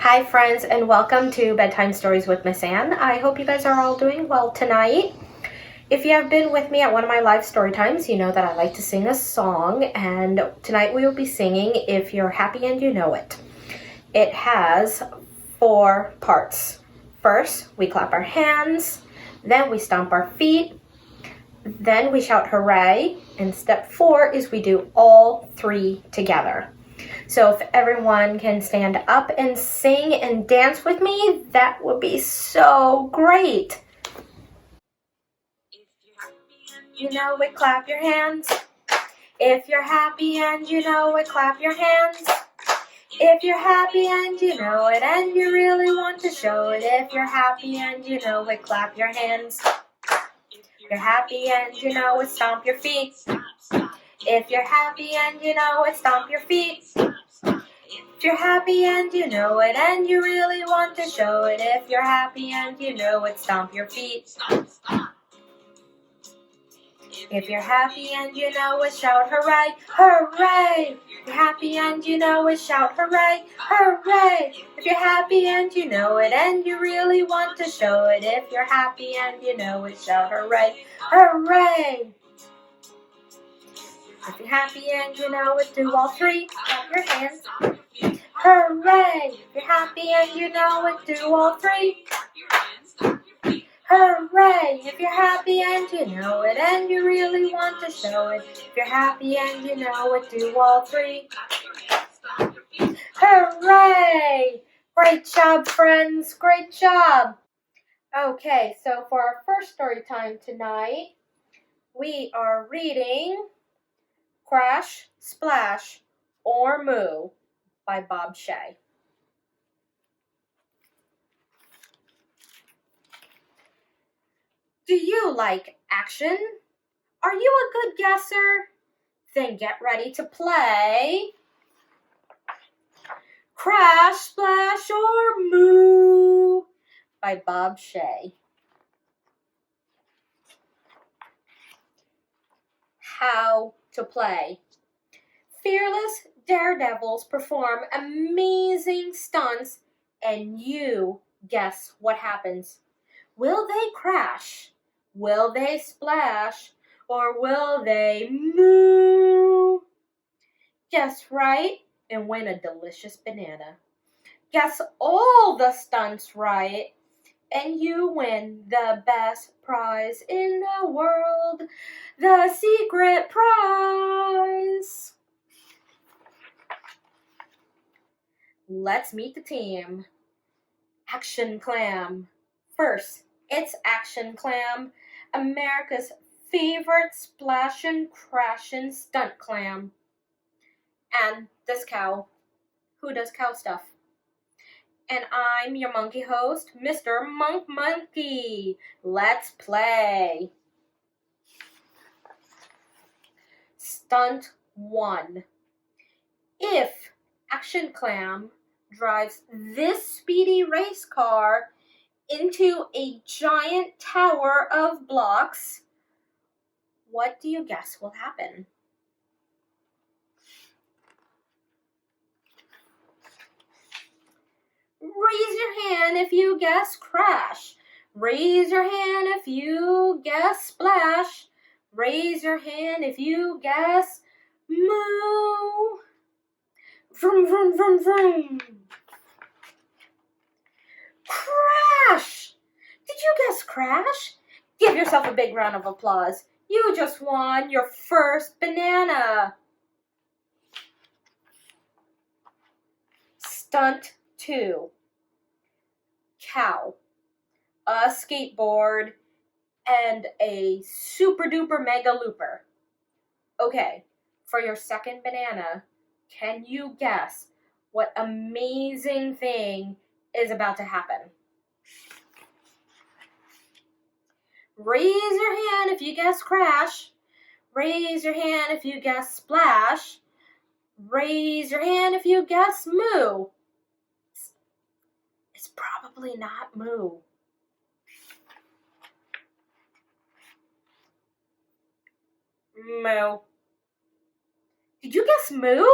Hi, friends, and welcome to Bedtime Stories with Miss Anne. I hope you guys are all doing well tonight. If you have been with me at one of my live story times, you know that I like to sing a song, and tonight we will be singing If You're Happy and You Know It. It has 4 parts. First, we clap our hands, then we stomp our feet, then we shout hooray, and step 4 is we do all 3 together. So if everyone can stand up and sing and dance with me, that would be so great. If you're happy and you know it, clap your hands. If you're happy and you know it, clap your hands. If you're happy and you know it and you really want to show it, if you're happy and you know it, clap your hands. If you're happy and you know it, stomp your feet. If you're happy and you know it, stomp your feet. If you're happy and you know it and you really want to show it, if you're happy and you know it, stomp your feet. If you're happy and you know it, shout hooray, hooray. If you're happy and you know it, shout hooray, hooray. If you're happy and you know it and you really want to show it, if you're happy and you know it, shout hooray, hooray. If you're happy and you know it, do all 3, clap your hands. Hooray! If you're happy and you know it, do all 3. Hooray! If you're happy and you know it and you really want to show it, if you're happy and you know it, do all 3. Hooray! Great job, friends. Great job. Okay, so for our first story time tonight, we are reading Crash, Splash, or Moo by Bob Shea. Do you like action? Are you a good guesser? Then get ready to play Crash, Splash, or Moo by Bob Shea. How to play. Fearless daredevils perform amazing stunts, and you guess what happens. Will they crash? Will they splash? Or will they moo? Guess right and win a delicious banana. Guess all the stunts right and you win the best prize in the world, the secret prize. Let's meet the team. Action Clam. First, it's Action Clam, America's favorite splashin', crashin' stunt clam. And this cow. Who does cow stuff? And I'm your monkey host, Mr. Monkey. Let's play. Stunt 1. If Action Clam drives this speedy race car into a giant tower of blocks, what do you guess will happen? Raise your hand if you guess crash. Raise your hand if you guess splash. Raise your hand if you guess moo. Vroom, vroom, vroom, vroom. Crash! Did you guess crash? Give yourself a big round of applause. You just won your first banana. Stunt 2. Cow, a skateboard, and a super duper mega looper. Okay, for your second banana, can you guess what amazing thing is about to happen? Raise your hand if you guess crash. Raise your hand if you guess splash. Raise your hand if you guess moo. It's probably not moo. Moo. Did you guess moo?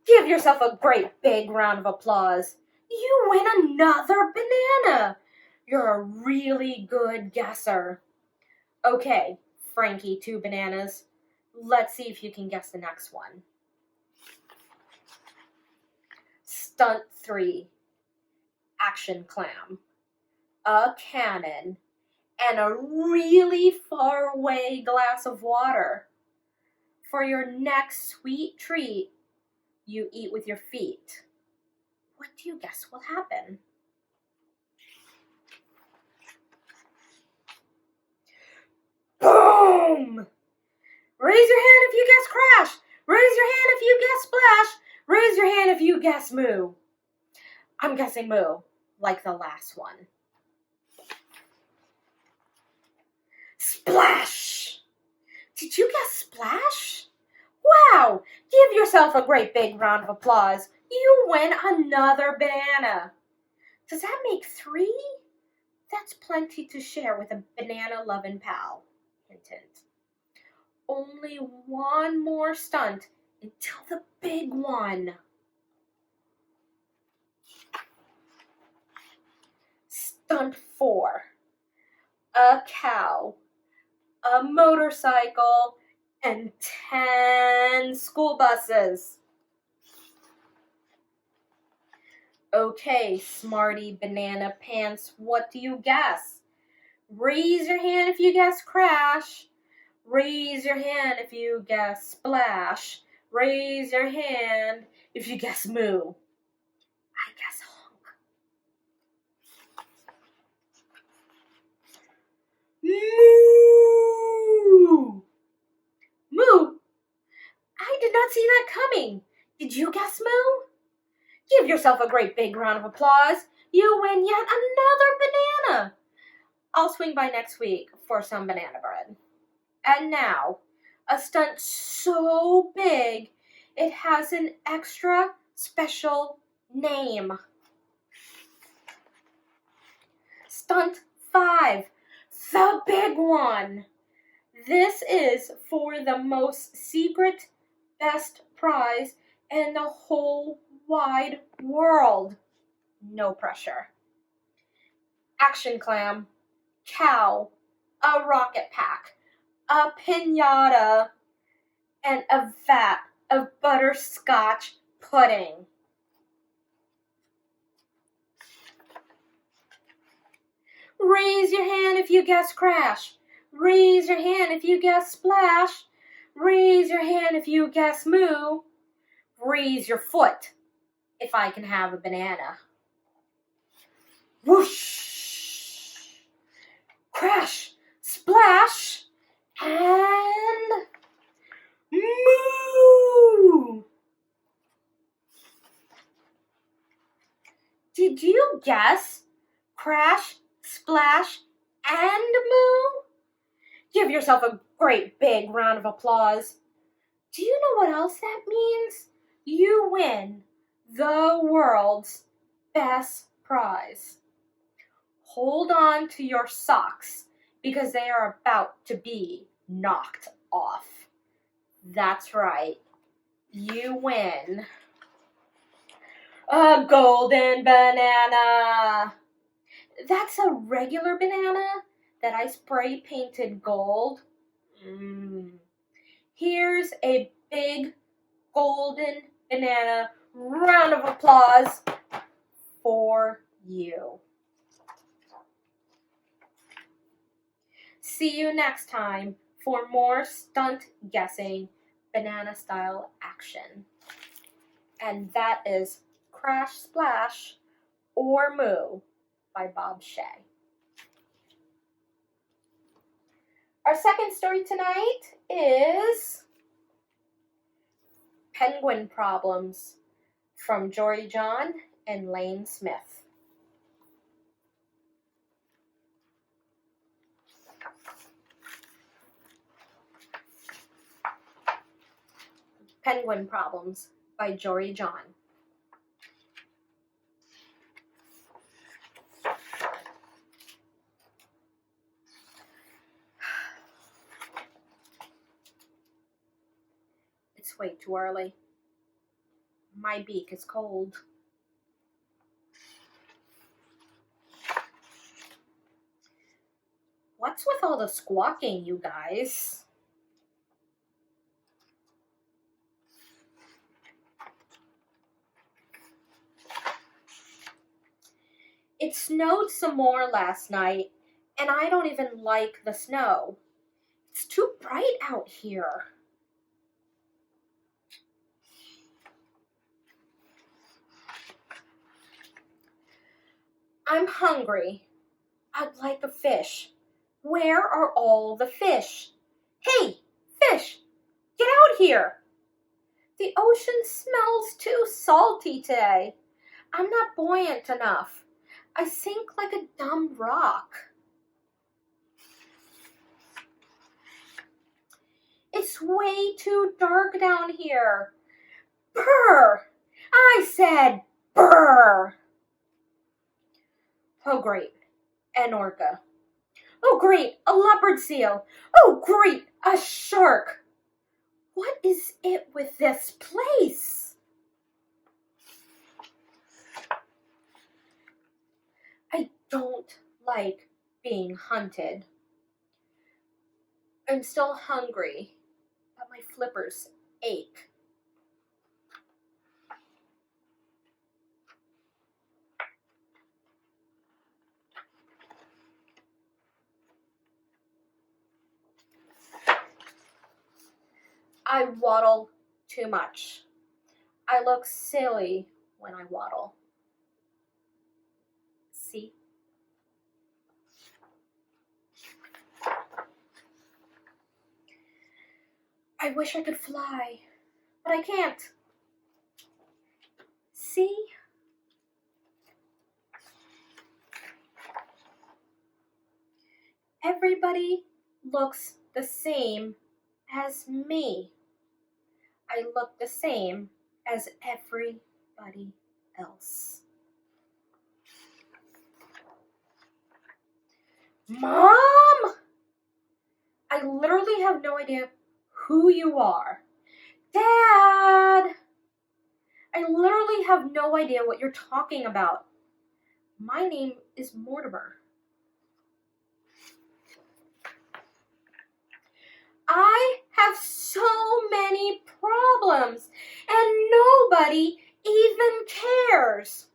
Give yourself a great big round of applause. You win another banana! You're a really good guesser. Okay, Frankie, 2 bananas. Let's see if you can guess the next one. Stunt 3. Action clam. A cannon. And a really far away glass of water. For your next sweet treat, you eat with your feet. What do you guess will happen? Boom! Raise your hand if you guess crash. Raise your hand if you guess splash. Raise your hand if you guess moo. I'm guessing moo, like the last one. Splash! Did you guess splash? Wow! Give yourself a great big round of applause. You win another banana. Does that make 3? That's plenty to share with a banana-loving pal. Hint, hint. Only one more stunt until the big one. Stunt 4. A cow, a motorcycle, and 10 school buses. Okay, smarty banana pants, what do you guess? Raise your hand if you guess crash. Raise your hand if you guess splash. Raise your hand if you guess moo. I guess honk. Moo! Moo! I did not see that coming. Did you guess moo? Give yourself a great big round of applause. You win yet another banana. I'll swing by next week for some banana bread. And now, a stunt so big, it has an extra special name. Stunt 5, the big one. This is for the most secret, best prize in the whole wide world. No pressure. Action clam, cow, a rocket pack, a piñata, and a vat of butterscotch pudding. Raise your hand if you guess crash. Raise your hand if you guess splash. Raise your hand if you guess moo. Raise your foot if I can have a banana. Whoosh! Crash! Splash! And moo! Did you guess crash, splash, and moo? Give yourself a great big round of applause. Do you know what else that means? You win the world's best prize. Hold on to your socks because they are about to be knocked off. That's right. You win a golden banana. That's a regular banana that I spray painted gold. Here's a big golden banana. Round of applause for you. See you next time for more stunt guessing banana style action. And that is Crash Splash or Moo by Bob Shea. Our second story tonight is Penguin Problems from Jory John and Lane Smith. Penguin Problems by Jory John. It's way too early. My beak is cold. What's with all the squawking, you guys? It snowed some more last night, and I don't even like the snow. It's too bright out here. I'm hungry. I'd like a fish. Where are all the fish? Hey, fish, get out here. The ocean smells too salty today. I'm not buoyant enough. I sink like a dumb rock. It's way too dark down here. Brr! I said brr! Oh, great. An orca. Oh, great. A leopard seal. Oh, great. A shark. What is it with this place? I don't like being hunted. I'm still hungry, but my flippers ache. I waddle too much. I look silly when I waddle. See? I wish I could fly, but I can't. See? Everybody looks the same as me. I look the same as everybody else. Mom! I literally have no idea who you are. Dad! I literally have no idea what you're talking about. My name is Mortimer. I have so many problems, and nobody even cares.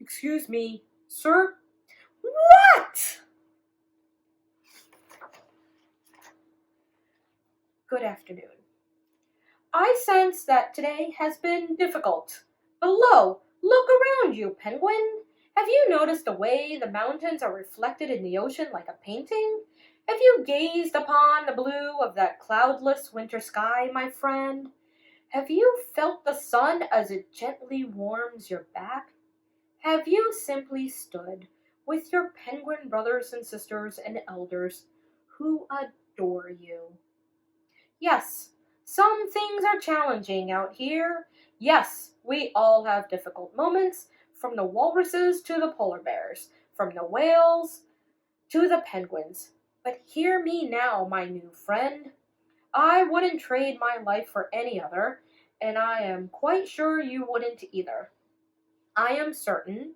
Excuse me, sir? What? Good afternoon. I sense that today has been difficult. Below, look around you, penguin. Have you noticed the way the mountains are reflected in the ocean like a painting? Have you gazed upon the blue of that cloudless winter sky, my friend? Have you felt the sun as it gently warms your back? Have you simply stood with your penguin brothers and sisters and elders who adore you? Yes, some things are challenging out here. Yes, we all have difficult moments, from the walruses to the polar bears, from the whales to the penguins. But hear me now, my new friend. I wouldn't trade my life for any other, and I am quite sure you wouldn't either. I am certain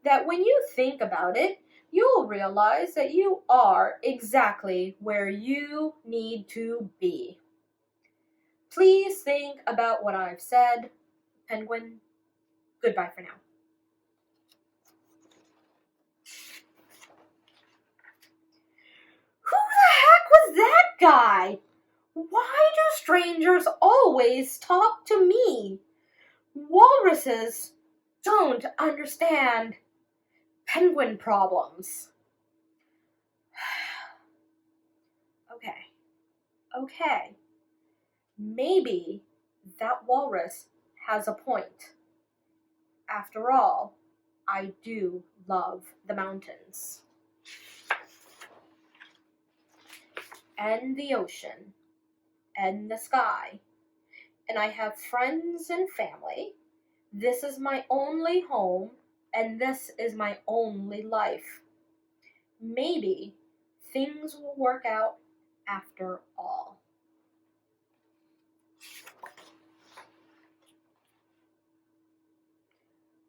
that when you think about it, you'll realize that you are exactly where you need to be. Please think about what I've said. Penguin, goodbye for now. Who the heck was that guy? Why do strangers always talk to me? Walruses don't understand penguin problems. Okay. Maybe that walrus has a point. After all, I do love the mountains and the ocean and the sky, and I have friends and family. This is my only home, and this is my only life. Maybe things will work out after all.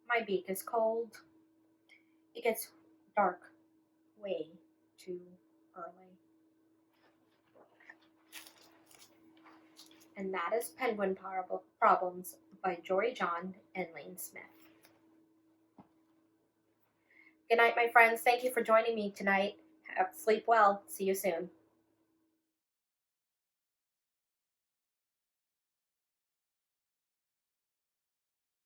My beak is cold. It gets dark way too early. And that is Penguin Problems by Jory John and Lane Smith. Good night, my friends. Thank you for joining me tonight. Sleep well. See you soon.